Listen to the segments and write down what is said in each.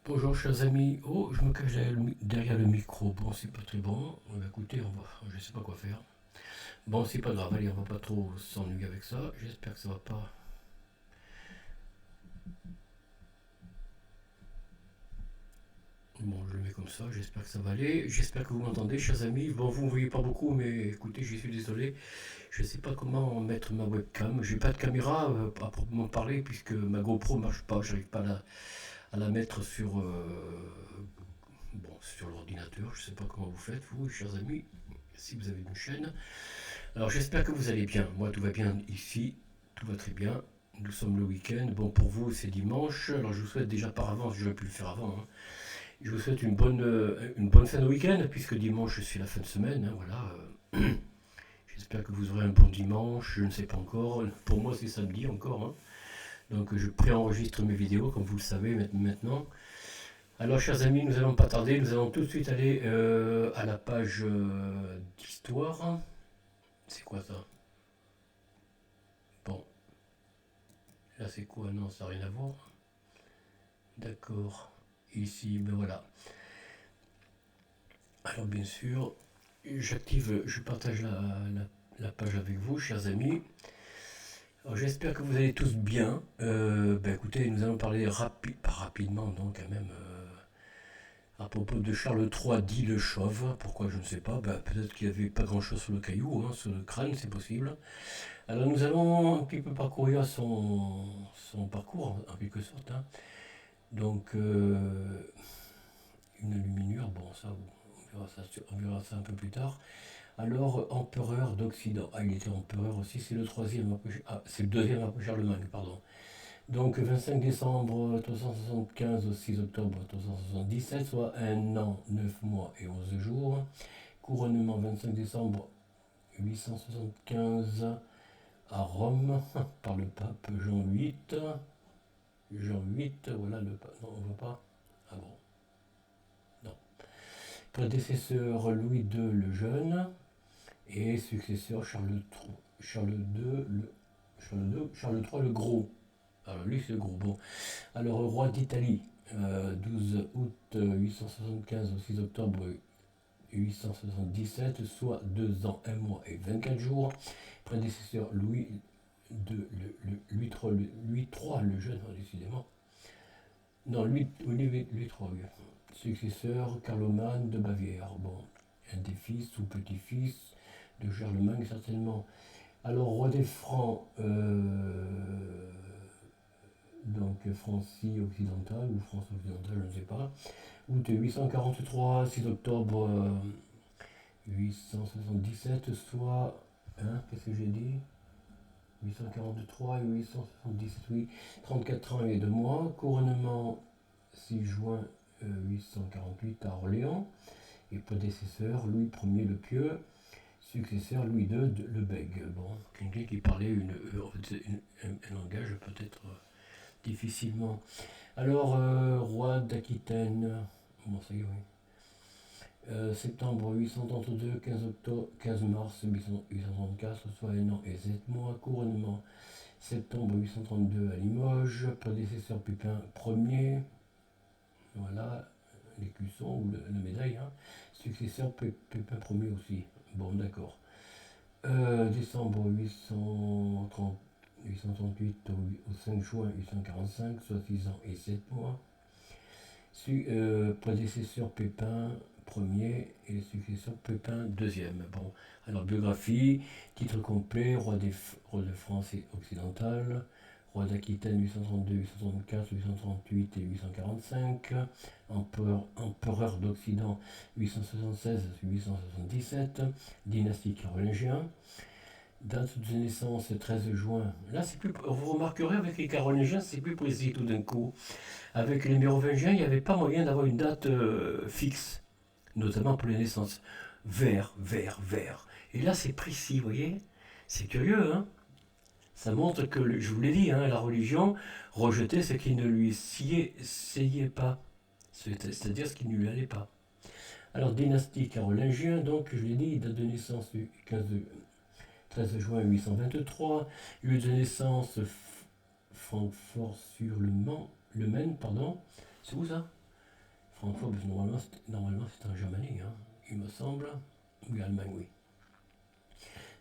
Bonjour chers amis, oh je me cache derrière le micro, bon c'est pas très bon, écoutez, je sais pas quoi faire. Bon c'est pas grave, allez on va pas trop s'ennuyer avec ça, j'espère que ça va pas. Bon je le mets comme ça, j'espère que ça va aller, j'espère que vous m'entendez chers amis. Bon vous ne voyez pas beaucoup mais écoutez je suis désolé, je sais pas comment mettre ma webcam, j'ai pas de caméra à proprement parler puisque ma GoPro marche pas, j'arrive pas à la mettre sur l'ordinateur, je sais pas comment vous faites vous chers amis, si vous avez une chaîne. Alors j'espère que vous allez bien. Moi tout va bien ici, tout va très bien. Nous sommes le week-end. Bon pour vous c'est dimanche. Alors je vous souhaite déjà par avance, je n'aurais pu le faire avant, hein. Je vous souhaite une bonne fin de week-end puisque dimanche c'est la fin de semaine, hein, voilà. J'espère que vous aurez un bon dimanche. Je ne sais pas encore. Pour moi c'est samedi encore, hein. Donc je préenregistre mes vidéos comme vous le savez maintenant. Alors chers amis, nous allons pas tarder. Nous allons tout de suite aller à la page d'histoire. C'est quoi ça? Bon, là c'est quoi? Non, ça n'a rien à voir. D'accord. Ici, ben voilà. Alors bien sûr, je partage la page avec vous, chers amis. Alors j'espère que vous allez tous bien. Ben écoutez, nous allons parler pas rapidement, donc quand même, à propos de Charles III dit le Chauve. Pourquoi je ne sais pas. Ben, peut-être qu'il n'y avait pas grand-chose sur le caillou, hein, sur le crâne, c'est possible. Alors nous allons un petit peu parcourir son parcours, en quelque sorte, hein. Donc, une luminure, bon ça, on verra ça un peu plus tard. Alors, empereur d'Occident. Ah, il était empereur aussi, c'est le troisième, c'est le deuxième après Charlemagne, pardon. Donc, 25 décembre 375 au 6 octobre 377, soit 1 an, 9 mois et 11 jours. Couronnement 25 décembre 875 à Rome par le pape Jean VIII. Jean VIII, voilà le pape. Non, on ne voit pas. Ah bon, non. Prédécesseur Louis II le Jeune et successeur Charles III le Gros. Alors lui c'est le gros. Bon. Alors roi d'Italie, 12 août 875 au 6 octobre 877, soit 2 ans, 1 mois et 24 jours. Prédécesseur Louis Louis III le Jeune, décidément. Non, Louis III. Successeur Carloman de Bavière. Bon, un des fils ou petit-fils de Charlemagne, certainement. Alors, roi des Francs, donc Francie occidentale ou France occidentale, je ne sais pas. Août 843, 6 octobre 877, soit. Hein, qu'est-ce que j'ai dit? 843 et 877, oui. 34 ans et 2 mois. Couronnement 6 juin 848 à Orléans. Et prédécesseur Louis Ier le Pieux, successeur Louis II le Bègue. Bon, quelqu'un qui parlait un langage peut-être difficilement. Alors, roi d'Aquitaine, bon, ça y est, oui. Septembre 832, 15 mars 834, soit 1 an et 7 mois. Couronnement, septembre 832 à Limoges. Prédécesseur Pépin Ier, voilà, l'écusson ou la médaille, hein. Successeur Pépin Ier aussi. Bon, d'accord. Décembre 838 au 5 juin 845, soit 6 ans et 7 mois. Prédécesseur Pépin Ier et successeur Pépin II. Bon, alors biographie, titre complet, roi de France et occidentale, roi d'Aquitaine 832, 864, 838 et 845, empereur d'Occident 876-877, dynastie carolingien. Date de naissance 13 juin. Là, c'est plus. Vous remarquerez avec les carolingiens, c'est plus précis tout d'un coup. Avec les mérovingiens, il n'y avait pas moyen d'avoir une date fixe, notamment pour les naissances. Vert. Et là, c'est précis, vous voyez? C'est curieux, hein? Ça montre que, je vous l'ai dit, hein, la religion rejetait ce qui ne lui seyait pas, c'est-à-dire ce qui ne lui allait pas. Alors, dynastie carolingien, donc, je l'ai dit, date de naissance du 13 juin 823, lieu de naissance Francfort sur le Main, pardon. C'est où ça? François, parce que normalement c'est en Germanie, hein, il me semble. Oui, Allemagne, oui.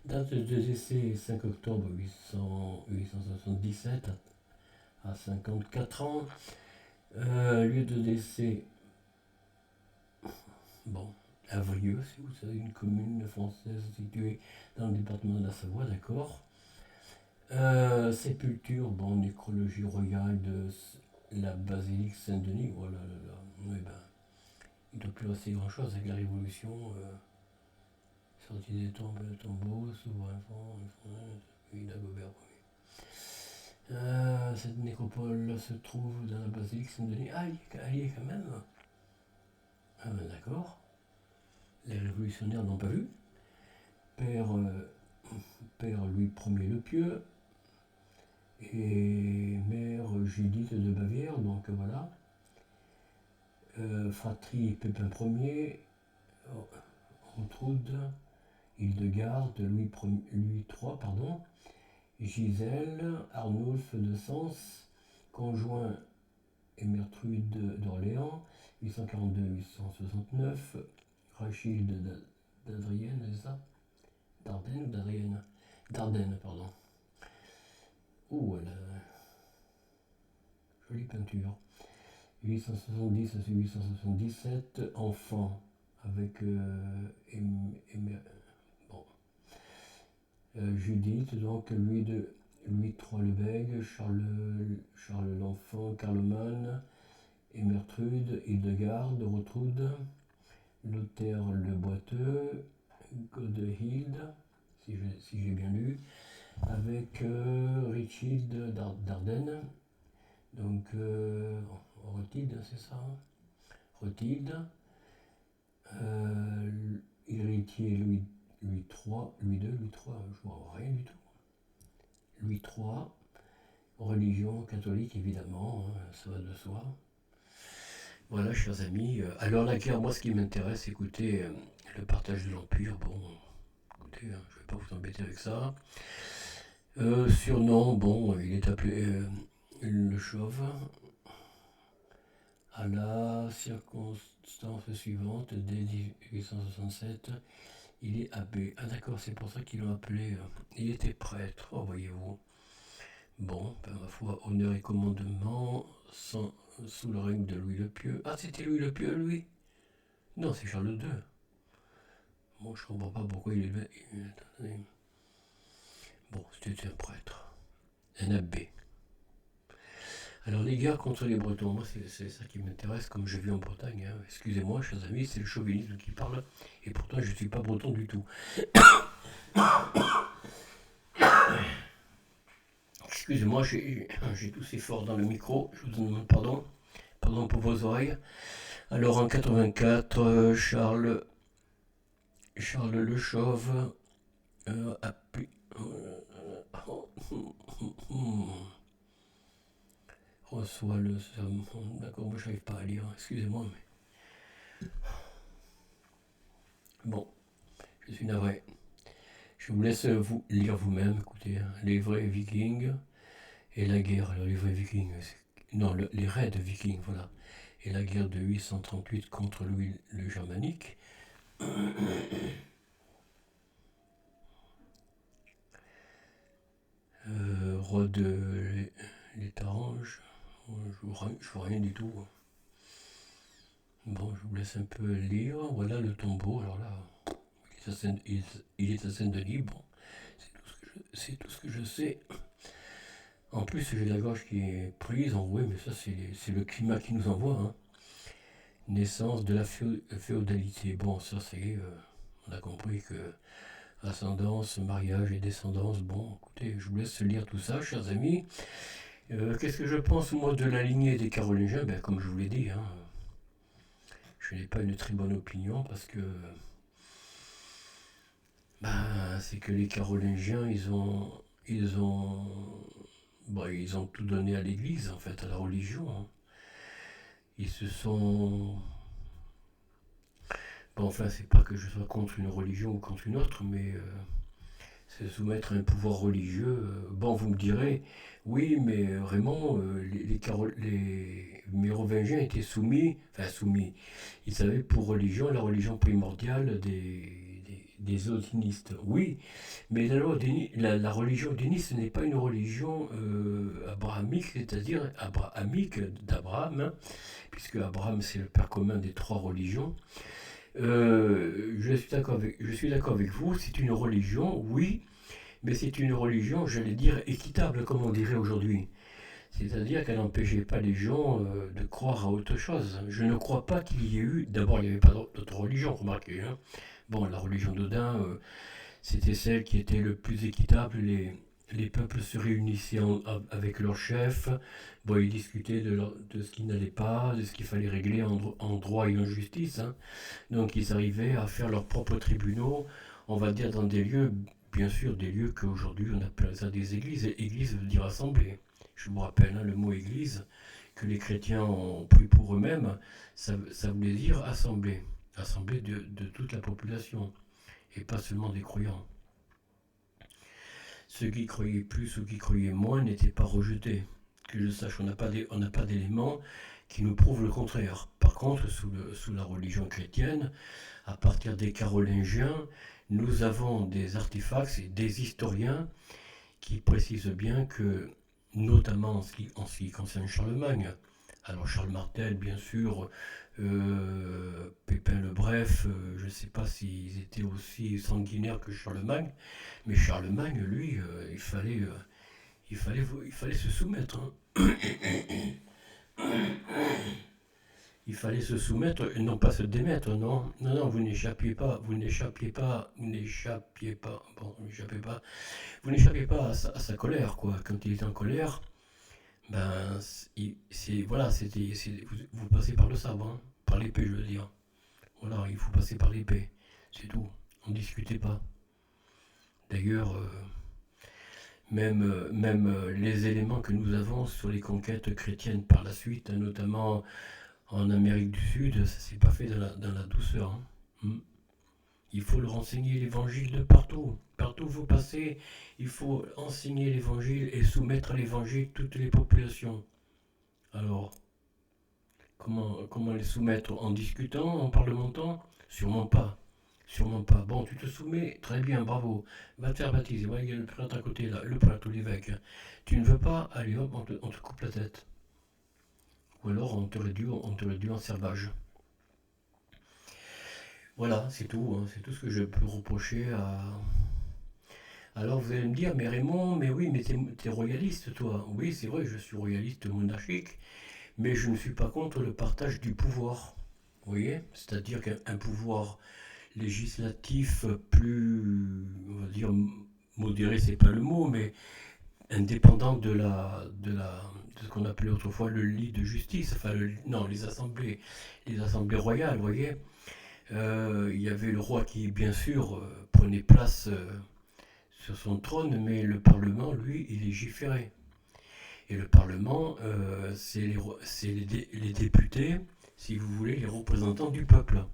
Date de décès 5 octobre 877 à 54 ans. Lieu de décès, bon, Avrieux, si vous savez, une commune française située dans le département de la Savoie, d'accord. Sépulture, bon, nécrologie royale de la basilique Saint-Denis, voilà, oui, ben, il ne doit plus rester grand-chose avec la Révolution. Sortie des tombes, tombeaux, souverain fond, oui, Dagobert, oui. Cette nécropole se trouve dans la basilique Saint-Denis. Ah, elle y est quand même. Ah ben d'accord. Les révolutionnaires n'ont pas vu. Père, père Louis Ier le Pieux et mère Judith de Bavière, donc voilà. Fratrie Pépin Ier, Routroude, Hildegarde, Louis III, pardon, Gisèle, Arnulf de Sens, conjoint Émertrude d'Orléans, 842-869, Rachilde d'Adrienne, c'est ça? Dardenne ou d'Adrienne? Dardenne, pardon. Oh, elle a jolie peinture. 870 à 877, enfant avec bon, Judith, donc Louis III le Bègue, Charles l'Enfant, Carloman, Émertrude, Hildegarde, Rotrud, Lothaire le Boiteux, Godehilde, si j'ai bien lu, avec Richilde d'Ardenne, donc Rothilde, c'est ça, Rothilde, héritier Louis III, Louis II, Louis III, je vois rien du tout. Louis III, religion catholique évidemment, hein, ça va de soi. Voilà, chers amis. Alors la guerre, moi ce qui m'intéresse, écoutez, le partage de l'Empire, bon, écoutez, hein, je ne vais pas vous embêter avec ça. Surnom, bon, il est appelé le Chauve. À la circonstance suivante, dès 1867, il est abbé. Ah d'accord, c'est pour ça qu'ils l'ont appelé. Il était prêtre, oh, voyez-vous. Bon, ben, ma foi, honneur et commandement sous le règne de Louis le Pieux. Ah, c'était Louis le Pieux, lui? Non, c'est Charles II. Bon, je comprends pas pourquoi il est... Attendez. Bon, c'était un prêtre. Un abbé. Alors les guerres contre les Bretons, moi c'est ça qui m'intéresse, comme je vis en Bretagne. Hein. Excusez-moi, chers amis, c'est le chauvinisme qui parle, et pourtant je ne suis pas breton du tout. Excusez-moi, j'ai toussé fort dans le micro, je vous demande pardon. Pardon pour vos oreilles. Alors en 84, Charles le Chauve appuie... reçoit le sermon. D'accord, moi j'arrive pas à lire, excusez-moi, mais. Bon, je suis navré. Je vous laisse vous lire vous-même, écoutez, hein, les vrais vikings et la guerre. Alors les vrais vikings, non, les raids vikings, voilà. Et la guerre de 838 contre Louis le Germanique. Roi de l'Étarange, je vois rien du tout. Bon, je vous laisse un peu lire. Voilà le tombeau. Alors là, il est à Saint-Denis. Bon, c'est tout ce que je sais. En plus, j'ai la gorge qui est prise, enrouée, mais ça, c'est le climat qui nous envoie. Hein. Naissance de la féodalité. Bon, ça, c'est. On a compris que ascendance, mariage et descendance. Bon, écoutez, je vous laisse lire tout ça, chers amis. Qu'est-ce que je pense, moi, de la lignée des Carolingiens? Ben, comme je vous l'ai dit, hein, je n'ai pas une très bonne opinion parce que. Ben, c'est que les Carolingiens, ils ont tout donné à l'Église, en fait, à la religion. Hein. Ils se sont... Bon, enfin, c'est pas que je sois contre une religion ou contre une autre, mais se soumettre à un pouvoir religieux. Bon, vous me direz, oui, mais Raymond, les Mérovingiens étaient soumis, ils avaient pour religion la religion primordiale des odinistes. Oui, mais la religion odiniste, ce n'est pas une religion abrahamique, c'est-à-dire abrahamique d'Abraham, hein, puisque Abraham c'est le père commun des trois religions. Je suis d'accord avec vous, c'est une religion, oui, mais c'est une religion, j'allais dire, équitable, comme on dirait aujourd'hui. C'est-à-dire qu'elle n'empêchait pas les gens de croire à autre chose. Je ne crois pas qu'il y ait eu. D'abord, il n'y avait pas d'autre religion, remarquez. Hein. Bon, la religion d'Odin, c'était celle qui était le plus équitable. Les peuples se réunissaient avec leur chef. Bon, ils discutaient de ce qui n'allait pas, de ce qu'il fallait régler en droit et en justice. Hein. Donc, ils arrivaient à faire leurs propres tribunaux, on va dire, dans des lieux, bien sûr, des lieux qu'aujourd'hui on appelle ça des églises. Église veut dire assemblée. Je vous rappelle, hein, le mot église, que les chrétiens ont pris pour eux-mêmes, ça voulait dire assemblée. Assemblée de toute la population, et pas seulement des croyants. Ceux qui croyaient plus ou qui croyaient moins n'étaient pas rejetés. Que je sache, on n'a pas d'éléments qui nous prouvent le contraire. Par contre, sous la religion chrétienne, à partir des Carolingiens, nous avons des artefacts et des historiens qui précisent bien que, notamment en ce qui concerne Charlemagne, alors Charles Martel, bien sûr, Pépin le Bref, je ne sais pas s'ils étaient aussi sanguinaires que Charlemagne, mais Charlemagne, lui, il fallait se soumettre. Hein. Il fallait se soumettre et non pas se démettre, non. Non, non, vous n'échappiez pas, bon, vous n'échappez pas à sa colère, quoi. Quand il est en colère, ben, voilà, vous passez par le sabre, hein, par l'épée, je veux dire. Voilà, il faut passer par l'épée, c'est tout. On ne discutait pas. D'ailleurs, même les éléments que nous avons sur les conquêtes chrétiennes par la suite, hein, notamment en Amérique du Sud, ça ne s'est pas fait dans la douceur. Hein. Il faut leur enseigner l'évangile de partout. Partout où vous passez, il faut enseigner l'évangile et soumettre à l'évangile toutes les populations. Alors, comment les soumettre? En discutant, en parlementant? Sûrement pas. Sûrement pas. Bon, tu te soumets, très bien, bravo. Va te faire baptiser. Ouais, il y a le prêtre à côté là, le prêtre ou l'évêque. Tu ne veux pas? Allez hop, on te coupe la tête. Ou alors on te réduit en servage. Voilà, c'est tout. Hein, c'est tout ce que je peux reprocher à. Alors vous allez me dire, mais Raymond, mais oui, mais t'es royaliste toi. Oui, c'est vrai, je suis royaliste monarchique, mais je ne suis pas contre le partage du pouvoir. Vous voyez? C'est-à-dire qu'un pouvoir législatif plus, on va dire, modéré, c'est pas le mot, mais indépendant de ce qu'on appelait autrefois le lit de justice, enfin, non, les assemblées royales, vous voyez? Il y avait le roi qui, bien sûr, prenait place sur son trône, mais le Parlement, lui, il légiférait. Et le Parlement, c'est les députés, si vous voulez, les représentants du peuple.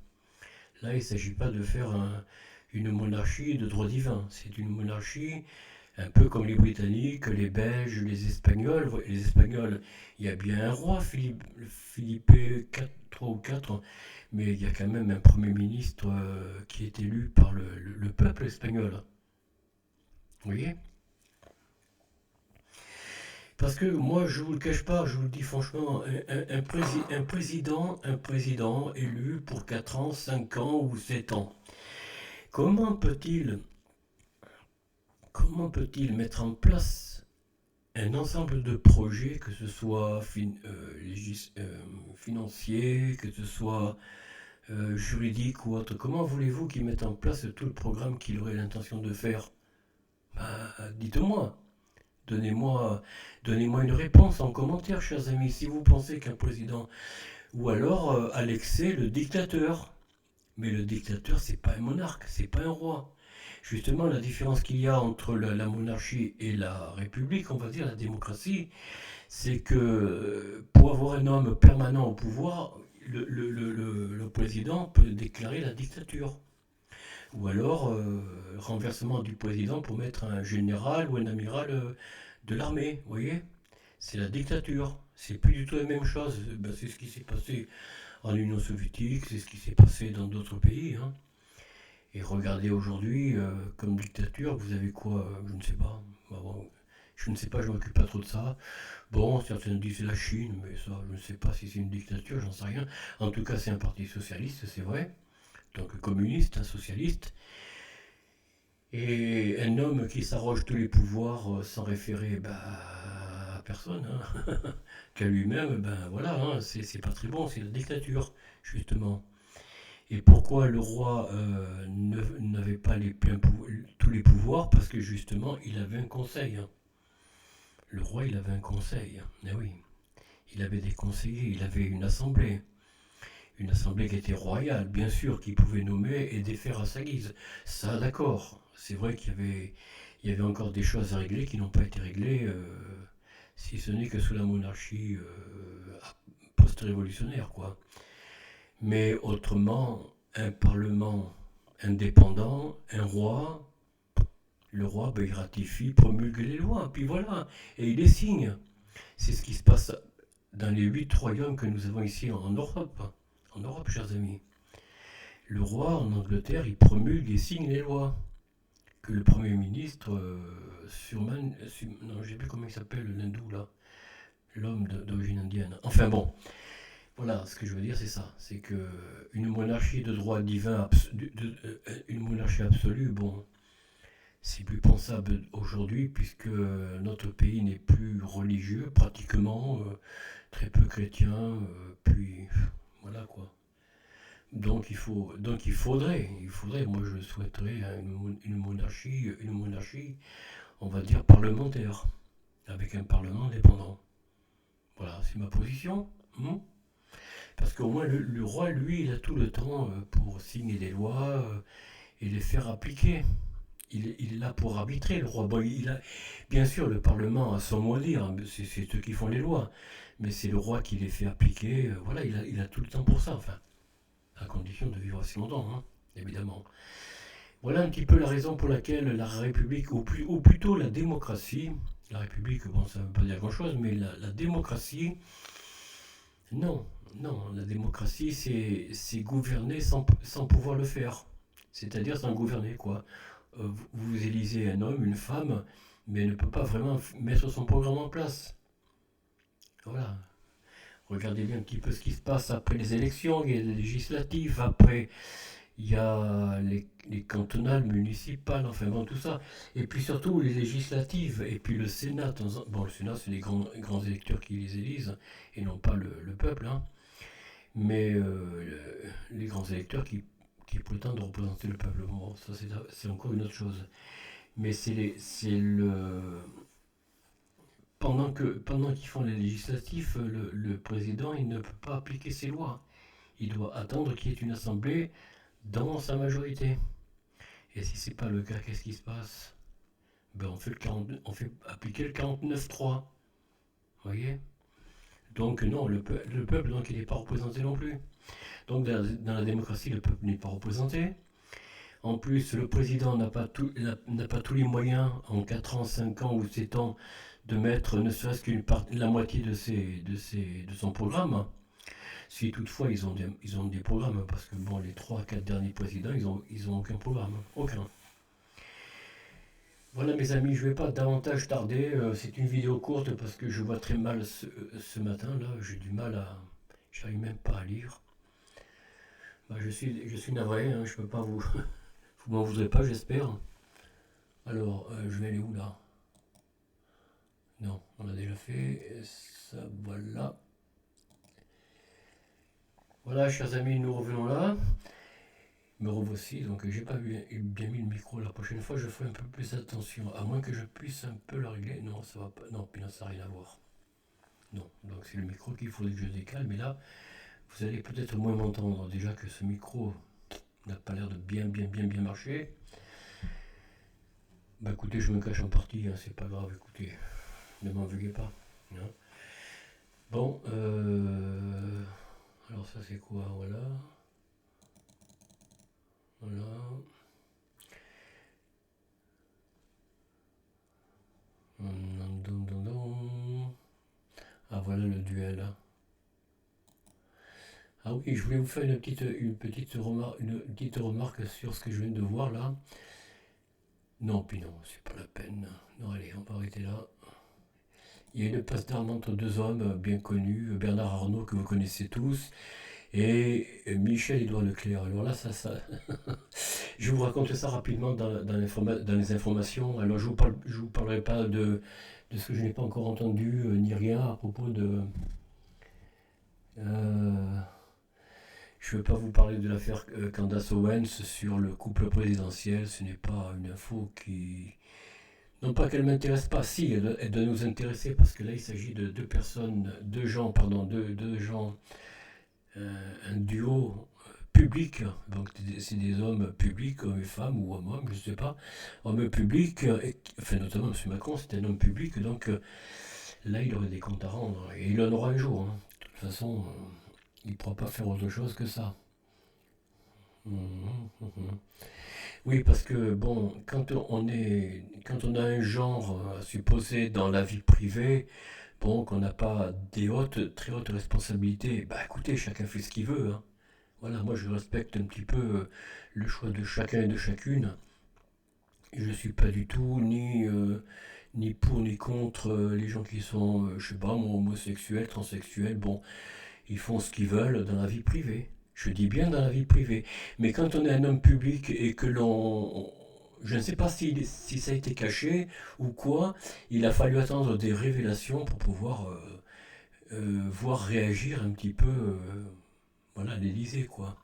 Là, il ne s'agit pas de faire une monarchie de droit divin. C'est une monarchie un peu comme les Britanniques, les Belges, les Espagnols. Les Espagnols, il y a bien un roi, Philippe IV, 3 ou 4, mais il y a quand même un Premier ministre qui est élu par le peuple espagnol. Vous voyez? Parce que moi, je ne vous le cache pas, je vous le dis franchement, un président élu pour 4 ans, 5 ans ou 7 ans, comment peut-il mettre en place un ensemble de projets, que ce soit financier, que ce soit juridique ou autre? Comment voulez-vous qu'il mette en place tout le programme qu'il aurait l'intention de faire? Dites-moi. Donnez-moi une réponse en commentaire, chers amis, si vous pensez qu'un président... Ou alors Alexei, le dictateur. Mais le dictateur, c'est pas un monarque, c'est pas un roi. Justement, la différence qu'il y a entre la monarchie et la république, on va dire la démocratie, c'est que pour avoir un homme permanent au pouvoir, le président peut déclarer la dictature. Ou alors, renversement du président pour mettre un général ou un amiral de l'armée, vous voyez? C'est la dictature. C'est plus du tout la même chose. Ben, c'est ce qui s'est passé en Union soviétique, c'est ce qui s'est passé dans d'autres pays, hein. Et regardez aujourd'hui, comme dictature, vous avez quoi? Je ne sais pas. Bah bon, je ne sais pas, je ne m'occupe pas trop de ça. Bon, certains disent la Chine, mais ça, je ne sais pas si c'est une dictature, j'en sais rien. En tout cas, c'est un parti socialiste, c'est vrai. Donc communiste, un socialiste. Et un homme qui s'arroge tous les pouvoirs sans référer bah, à personne, hein, qu'à lui-même, ben voilà, hein, c'est pas très bon, c'est la dictature, justement. Et pourquoi le roi n'avait pas tous les pouvoirs? Parce que justement, il avait un conseil, hein. Le roi, il avait un conseil, hein. Eh oui, il avait des conseillers, il avait une assemblée. Une assemblée qui était royale, bien sûr, qui pouvait nommer et défaire à sa guise. Ça, d'accord. C'est vrai il y avait encore des choses à régler qui n'ont pas été réglées, si ce n'est que sous la monarchie post-révolutionnaire, quoi. Mais autrement, un parlement indépendant, un roi, le roi, ben, il ratifie, promulgue les lois, puis voilà, et il les signe. C'est ce qui se passe dans les 8 royaumes que nous avons ici en Europe. En Europe, chers amis. Le roi en Angleterre, il promulgue et signe les lois. Que le Premier ministre, non, je ne sais plus comment il s'appelle, l'hindou là, l'homme d'origine indienne. Enfin bon, voilà, ce que je veux dire, c'est ça. C'est que une monarchie de droit divin, une monarchie absolue, bon, c'est plus pensable aujourd'hui puisque notre pays n'est plus religieux, pratiquement, très peu chrétien, puis voilà quoi. Donc il faudrait, moi je souhaiterais hein, une monarchie, on va dire parlementaire, avec un parlement indépendant. Voilà, c'est ma position. Parce qu'au moins le roi, lui, il a tout le temps pour signer des lois et les faire appliquer. Il est là pour arbitrer, le roi. Bon, bien sûr, le Parlement a son mot à dire, hein, c'est eux qui font les lois, mais c'est le roi qui les fait appliquer. Voilà, il a tout le temps pour ça, enfin, à condition de vivre assez longtemps, hein, évidemment. Voilà un petit peu la raison pour laquelle la République, ou plutôt la démocratie, la République, bon, ça ne veut pas dire grand-chose, mais la démocratie, non, non, la démocratie, c'est gouverner sans pouvoir le faire. C'est-à-dire sans gouverner, quoi. Vous élisez un homme, une femme, mais elle ne peut pas vraiment mettre son programme en place. Voilà. Regardez bien un petit peu ce qui se passe après les élections, il y a les législatives, après il y a les cantonales, municipales, enfin bon, tout ça. Et puis surtout les législatives, et puis le Sénat. Bon, le Sénat, c'est les grands électeurs qui les élisent, et non pas le peuple, hein. Mais les grands électeurs qui prétendent représenter le peuple. Bon, ça c'est encore une autre chose. Mais c'est le. Pendant qu'ils font les législatifs, le président il ne peut pas appliquer ses lois. Il doit attendre qu'il y ait une assemblée dans sa majorité. Et si c'est pas le cas, qu'est-ce qui se passe? Ben on fait appliquer le 49.3. Vous voyez? Donc non, le peuple donc, il n'est pas représenté non plus. Donc dans la démocratie, le peuple n'est pas représenté. En plus, le président n'a pas tous les moyens en 4 ans, 5 ans ou 7 ans de mettre ne serait-ce la moitié de son programme. Si toutefois ils ont des programmes, parce que bon, les 3 4 derniers présidents, ils ont aucun programme. Aucun. Voilà mes amis, je ne vais pas davantage tarder. C'est une vidéo courte parce que je vois très mal ce matin. Là, j'ai du mal à. J'arrive même pas à lire. Bah, je suis navré, hein, je peux pas vous. Vous m'en voudrez pas, j'espère. Alors, je vais aller où là? Non, on a déjà fait. Ça, voilà. Voilà, chers amis, nous revenons là. Me revoici, donc j'ai pas bien mis le micro. La prochaine fois, je ferai un peu plus attention. À moins que je puisse un peu le régler. Non, ça va pas. Non, puis là, ça n'a rien à voir. Non, donc c'est le micro qu'il faudrait que je décale. Mais là, vous allez peut-être moins m'entendre. Déjà que ce micro n'a pas l'air de bien marcher. Bah écoutez, je me cache en partie, hein, c'est pas grave, écoutez. Ne m'en veuillez pas, hein. Bon, alors ça c'est quoi? Voilà. Voilà. Ah oui, je voulais vous faire une petite remarque sur ce que je viens de voir là. Non, puis non, c'est pas la peine. Non, allez, on va arrêter là. Il y a une passe d'armes entre deux hommes bien connus, Bernard Arnault, que vous connaissez tous, et Michel-Édouard Leclerc. Alors là, je vous raconte ça rapidement dans les informations. Alors je vous parlerai pas de ce que je n'ai pas encore entendu, ni rien à propos de. euh, je ne veux pas vous parler de l'affaire Candace Owens sur le couple présidentiel. Ce n'est pas une info qui. Non pas qu'elle ne m'intéresse pas, si, elle doit nous intéresser parce que là il s'agit de deux personnes, deux gens, pardon, deux gens, un duo public, donc c'est des hommes publics, hommes et femmes ou hommes-hommes, je ne sais pas, hommes publics, enfin notamment M. Macron, c'est un homme public, donc là il aurait des comptes à rendre, et il en aura un jour, hein. De toute façon, il ne pourra pas faire autre chose que ça. Mhm, mhm. Oui, parce que bon, quand on a un genre à supposer dans la vie privée, bon, qu'on n'a pas des très hautes responsabilités, bah écoutez, chacun fait ce qu'il veut, hein. Voilà, moi je respecte un petit peu le choix de chacun et de chacune. Je ne suis pas du tout ni pour ni contre les gens qui sont, je sais pas, moi, homosexuels, transsexuels. Bon, ils font ce qu'ils veulent dans la vie privée. Je dis bien dans la vie privée. Mais quand on est un homme public et que l'on. Je ne sais pas si ça a été caché ou quoi, il a fallu attendre des révélations pour pouvoir voir réagir un petit peu voilà, l'Élysée, quoi.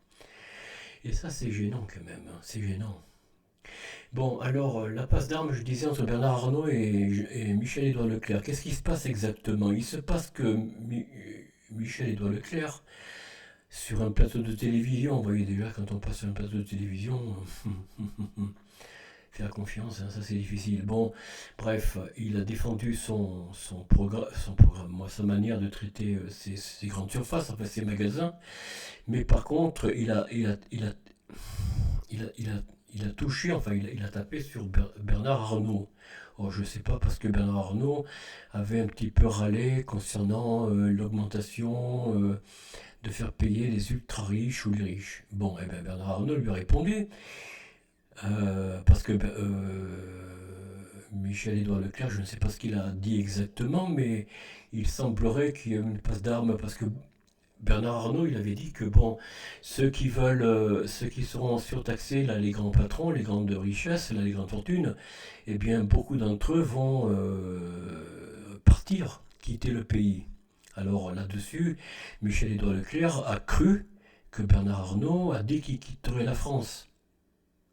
Et ça, c'est gênant quand même, hein, c'est gênant. Bon, alors, la passe d'armes, je disais, entre Bernard Arnault et Michel-Édouard Leclerc. Qu'est-ce qui se passe exactement? Il se passe que Michel-Édouard Leclerc, sur un plateau de télévision, vous voyez déjà, quand on passe sur un plateau de télévision, faire confiance, hein, ça c'est difficile. Bon, bref, il a défendu son programme, moi, sa manière de traiter ses grandes surfaces, enfin ses magasins, mais par contre, il a, il a touché, enfin, il a tapé sur Bernard Arnault. Oh, je ne sais pas, parce que Bernard Arnault avait un petit peu râlé concernant l'augmentation de faire payer les ultra riches ou les riches. Bon, eh ben Bernard Arnault lui a répondu, parce que Michel-Édouard Leclerc, je ne sais pas ce qu'il a dit exactement, mais il semblerait qu'il y ait une passe d'armes, parce que Bernard Arnault, il avait dit que bon, ceux qui seront surtaxés, là, les grands patrons, les grandes richesses, là, les grandes fortunes, eh bien, beaucoup d'entre eux vont partir, quitter le pays. Alors là-dessus, Michel-Édouard Leclerc a cru que Bernard Arnault a dit qu'il quitterait la France.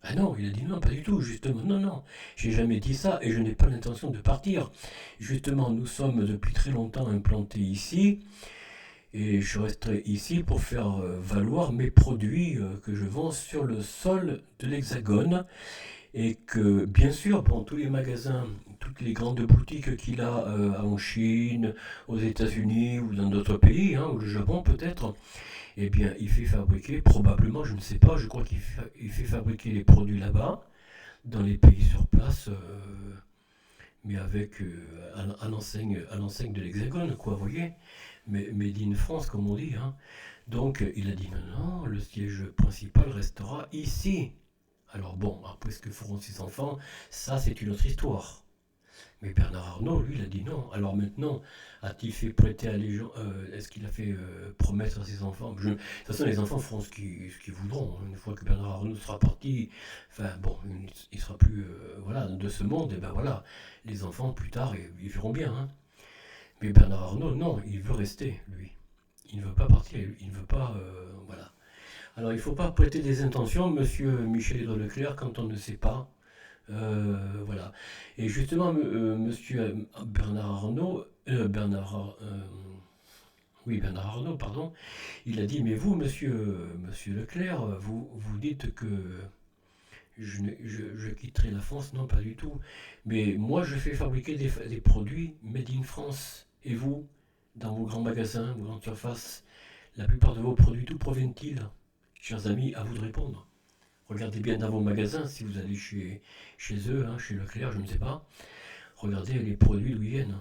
Ah non, il a dit non, pas du tout, justement. Non, non, j'ai jamais dit ça et je n'ai pas l'intention de partir. Justement, nous sommes depuis très longtemps implantés ici et je resterai ici pour faire valoir mes produits que je vends sur le sol de l'Hexagone et que, bien sûr, bon, tous les magasins, toutes les grandes boutiques qu'il a en Chine, aux États-Unis ou dans d'autres pays, hein, ou le Japon peut-être, eh bien, il fait fabriquer, probablement, je ne sais pas, je crois qu'il fait fabriquer les produits là-bas, dans les pays sur place, mais avec à l'enseigne de l'Hexagone, quoi, vous voyez, mais made in France, comme on dit, hein. Donc, il a dit non, non, le siège principal restera ici. Alors bon, après ce que feront ses enfants, ça c'est une autre histoire. Mais Bernard Arnault, lui, il a dit non. Alors maintenant, a-t-il fait prêter allégeance, est-ce qu'il a fait promettre à ses enfants, de toute façon, les enfants feront ce qu'ils voudront, hein. Une fois que Bernard Arnault sera parti, enfin bon, il sera plus voilà, de ce monde, et ben voilà, les enfants plus tard, ils verront bien, hein. Mais Bernard Arnault, non, il veut rester, lui. Il ne veut pas partir, il ne veut pas. Voilà. Alors il ne faut pas prêter des intentions, monsieur Michel-Édouard Leclerc, quand on ne sait pas. Voilà. Et justement, monsieur Bernard Arnault, oui, Bernard Arnault, pardon, il a dit, mais vous, monsieur Leclerc, vous dites que je quitterai la France. Non, pas du tout. Mais moi, je fais fabriquer des produits made in France. Et vous, dans vos grands magasins, vos grandes surfaces, la plupart de vos produits, d'où proviennent-ils? Chers amis, à vous de répondre. Regardez bien dans vos magasins, si vous allez chez eux, hein, chez Leclerc, je ne sais pas. Regardez les produits d'où ils viennent.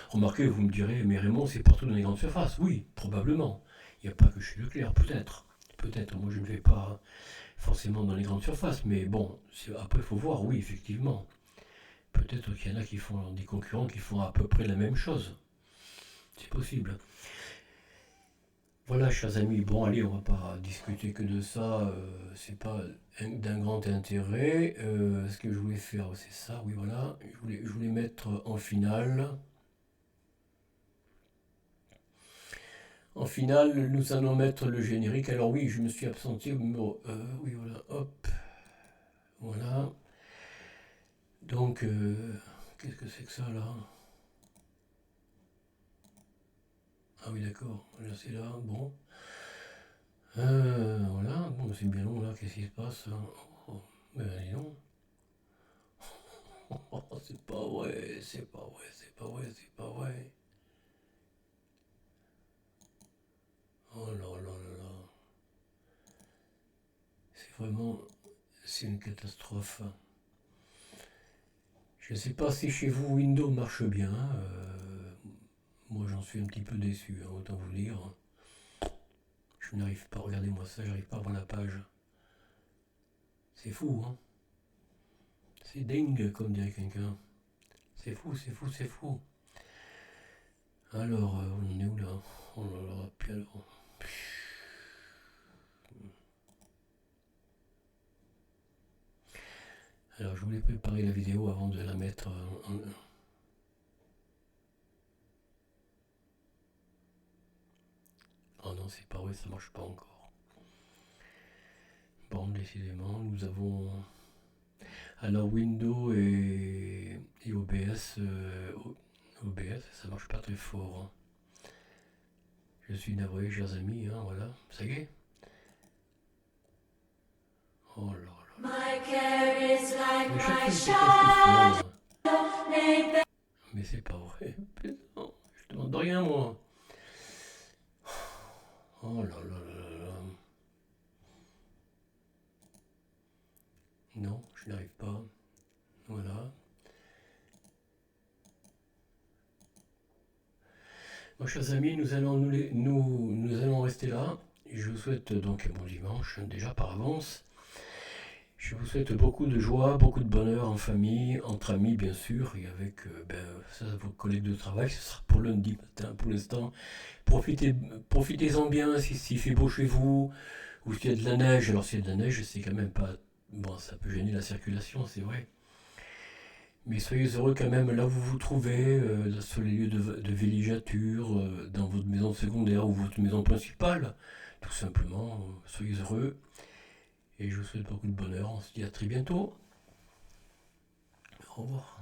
Remarquez, vous me direz, mais Raymond, c'est partout dans les grandes surfaces. Oui, probablement. Il n'y a pas que chez Leclerc, peut-être. Peut-être, moi je ne vais pas forcément dans les grandes surfaces, mais bon, après il faut voir, oui, effectivement. Peut-être qu'il y en a qui font des concurrents qui font à peu près la même chose. C'est possible. Voilà, chers amis, bon, allez, on va pas discuter que de ça, c'est pas d'un grand intérêt. Ce que je voulais faire, c'est ça, oui, voilà. Je voulais mettre en finale. En finale, nous allons mettre le générique. Alors oui, je me suis absenté au numéro... oui, voilà, hop, voilà. Donc, qu'est-ce que c'est que ça, là? Ah oui, d'accord, là c'est là, bon. Voilà, bon, c'est bien long, là, qu'est-ce qui se passe? Oh, ben, dis donc. Oh, c'est pas vrai, c'est pas vrai, c'est pas vrai, c'est pas vrai. Oh là là là là. C'est vraiment... C'est une catastrophe. Je ne sais pas si chez vous Windows marche bien. Moi j'en suis un petit peu déçu, hein, autant vous dire. Je n'arrive pas, regardez-moi ça, j'arrive pas à voir la page. C'est fou, hein. C'est dingue, comme dirait quelqu'un. C'est fou, c'est fou, c'est fou. Alors, on en est où là? Oh là là, puis alors... Alors, je voulais préparer la vidéo avant de la mettre en... Oh non, c'est pas vrai, ça marche pas encore. Bon, décidément, nous avons... Alors, Windows et OBS, OBS, ça marche pas très fort, hein. Je suis navré, chers amis, hein, voilà. Ça y est? Oh là là. Mais chaque fois, il se casse tout seul, hein. Mais c'est pas vrai. Putain, je demande rien, moi. Oh là là là là. Non, je n'arrive pas. Voilà. Bon, chers amis, nous allons rester là. Je vous souhaite donc un bon dimanche, déjà par avance. Je vous souhaite beaucoup de joie, beaucoup de bonheur en famille, entre amis bien sûr, et avec vos collègues de travail. Ce sera pour lundi matin pour l'instant. Profitez-en bien s'il fait beau chez vous, ou s'il y a de la neige. Alors s'il y a de la neige, c'est quand même pas... Bon, ça peut gêner la circulation, c'est vrai. Mais soyez heureux quand même là où vous vous trouvez, sur les lieux de villégiature, dans votre maison secondaire ou votre maison principale. Tout simplement, soyez heureux. Et je vous souhaite beaucoup de bonheur. On se dit à très bientôt. Au revoir.